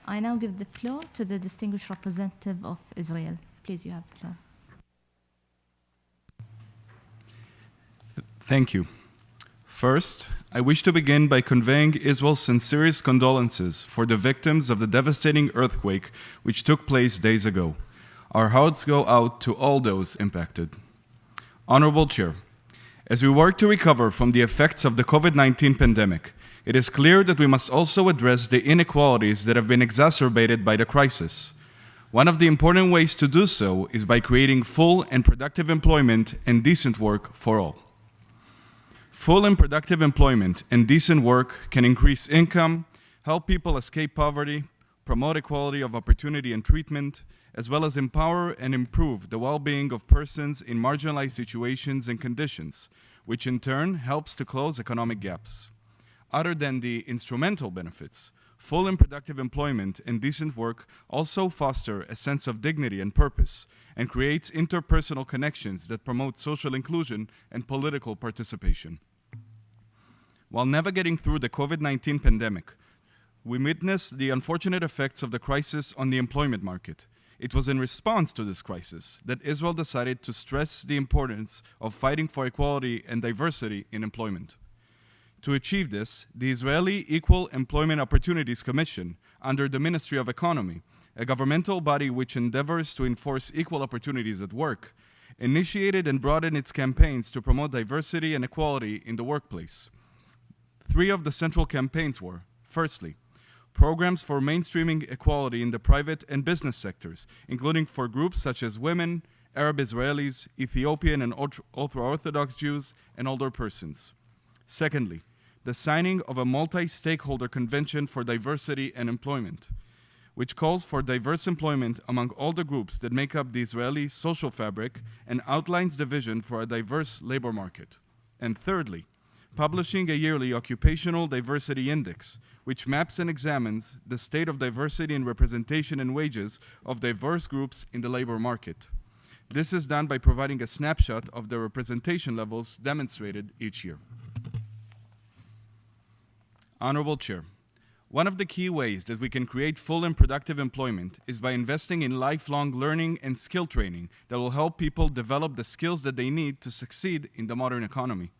I now give the floor to the distinguished representative of Israel. Please, you have the floor. Thank you. First, I wish to begin by conveying Israel's sincerest condolences for the victims of the devastating earthquake which took place days ago. Our hearts go out to all those impacted. Honorable Chair, as we work to recover from the effects of the COVID-19 pandemic, it is clear that we must also address the inequalities that have been exacerbated by the crisis. One of the important ways to do so is by creating full and productive employment and decent work for all. Full and productive employment and decent work can increase income, help people escape poverty, promote equality of opportunity and treatment, as well as empower and improve the well-being of persons in marginalized situations and conditions, which in turn helps to close economic gaps. Other than the instrumental benefits, full and productive employment and decent work also foster a sense of dignity and purpose and creates interpersonal connections that promote social inclusion and political participation. While navigating through the COVID-19 pandemic, we witnessed the unfortunate effects of the crisis on the employment market. It was in response to this crisis that Israel decided to stress the importance of fighting for equality and diversity in employment. To achieve this, the Israeli Equal Employment Opportunities Commission, under the Ministry of Economy, a governmental body which endeavors to enforce equal opportunities at work, initiated and broadened its campaigns to promote diversity and equality in the workplace. Three of the central campaigns were, firstly, programs for mainstreaming equality in the private and business sectors, including for groups such as women, Arab Israelis, Ethiopian and ultra-Orthodox Jews, and older persons. Secondly, the signing of a multi-stakeholder convention for diversity and employment, which calls for diverse employment among all the groups that make up the Israeli social fabric and outlines the vision for a diverse labor market. And thirdly, publishing a yearly occupational diversity index, which maps and examines the state of diversity in representation and wages of diverse groups in the labor market. This is done by providing a snapshot of the representation levels demonstrated each year. Honorable Chair, one of the key ways that we can create full and productive employment is by investing in lifelong learning and skill training that will help people develop the skills that they need to succeed in the modern economy.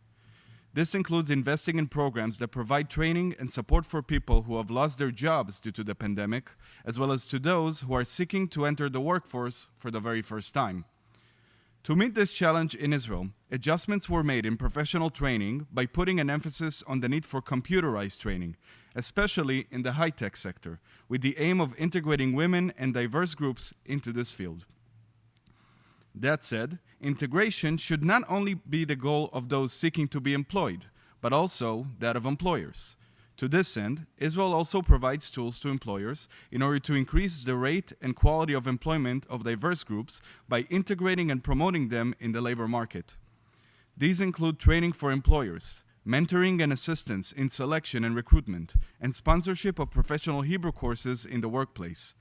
This includes investing in programs that provide training and support for people who have lost their jobs due to the pandemic, as well as to those who are seeking to enter the workforce for the very first time. To meet this challenge in Israel, adjustments were made in professional training by putting an emphasis on the need for computerized training, especially in the high-tech sector, with the aim of integrating women and diverse groups into this field. That said, integration should not only be the goal of those seeking to be employed, but also that of employers. To this end, Israel also provides tools to employers in order to increase the rate and quality of employment of diverse groups by integrating and promoting them in the labor market. These include training for employers, mentoring and assistance in selection and recruitment, and sponsorship of professional Hebrew courses in the workplace.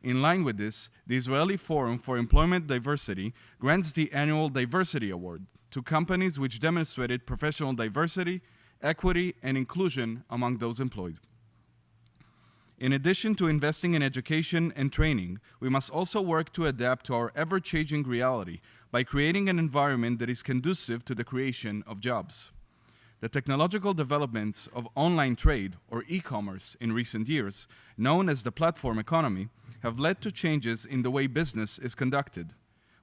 In line with this, the Israeli Forum for Employment Diversity grants the annual Diversity Award to companies which demonstrated professional diversity, equity, and inclusion among those employed. In addition to investing in education and training, we must also work to adapt to our ever-changing reality by creating an environment that is conducive to the creation of jobs. The technological developments of online trade, or e-commerce, in recent years, known as the platform economy, have led to changes in the way business is conducted.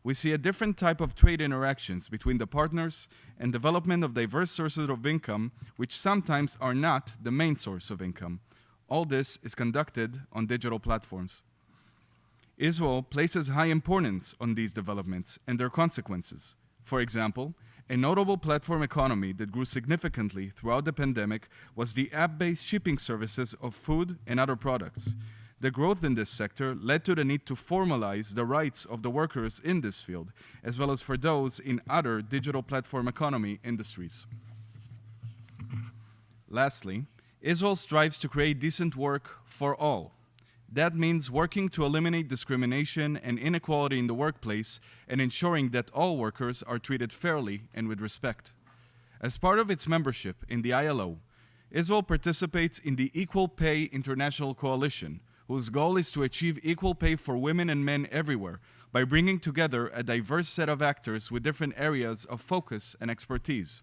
We see a different type of trade interactions between the partners and development of diverse sources of income, which sometimes are not the main source of income. All this is conducted on digital platforms. Israel places high importance on these developments and their consequences. For example, a notable platform economy that grew significantly throughout the pandemic was the app-based shipping services of food and other products. The growth in this sector led to the need to formalize the rights of the workers in this field, as well as for those in other digital platform economy industries. Lastly, Israel strives to create decent work for all. That means working to eliminate discrimination and inequality in the workplace and ensuring that all workers are treated fairly and with respect. As part of its membership in the ILO, Israel participates in the Equal Pay International Coalition, whose goal is to achieve equal pay for women and men everywhere by bringing together a diverse set of actors with different areas of focus and expertise.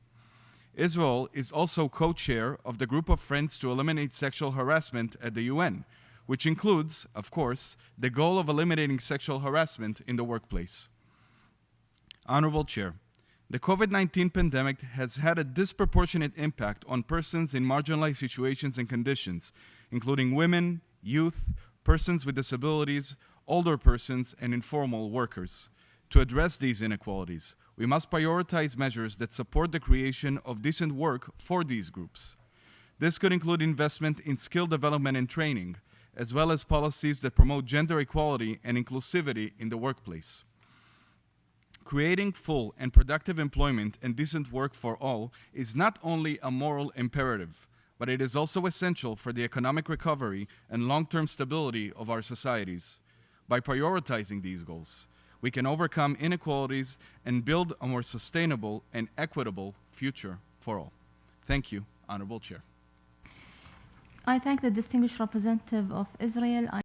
Israel is also co-chair of the Group of Friends to Eliminate Sexual Harassment at the UN, which includes, of course, the goal of eliminating sexual harassment in the workplace. Honorable Chair, the COVID-19 pandemic has had a disproportionate impact on persons in marginalized situations and conditions, including women, youth, persons with disabilities, older persons, and informal workers. To address these inequalities, we must prioritize measures that support the creation of decent work for these groups. This could include investment in skill development and training, as well as policies that promote gender equality and inclusivity in the workplace. Creating full and productive employment and decent work for all is not only a moral imperative, but it is also essential for the economic recovery and long-term stability of our societies. By prioritizing these goals, we can overcome inequalities and build a more sustainable and equitable future for all. Thank you, Honorable Chair. I thank the distinguished representative of Israel.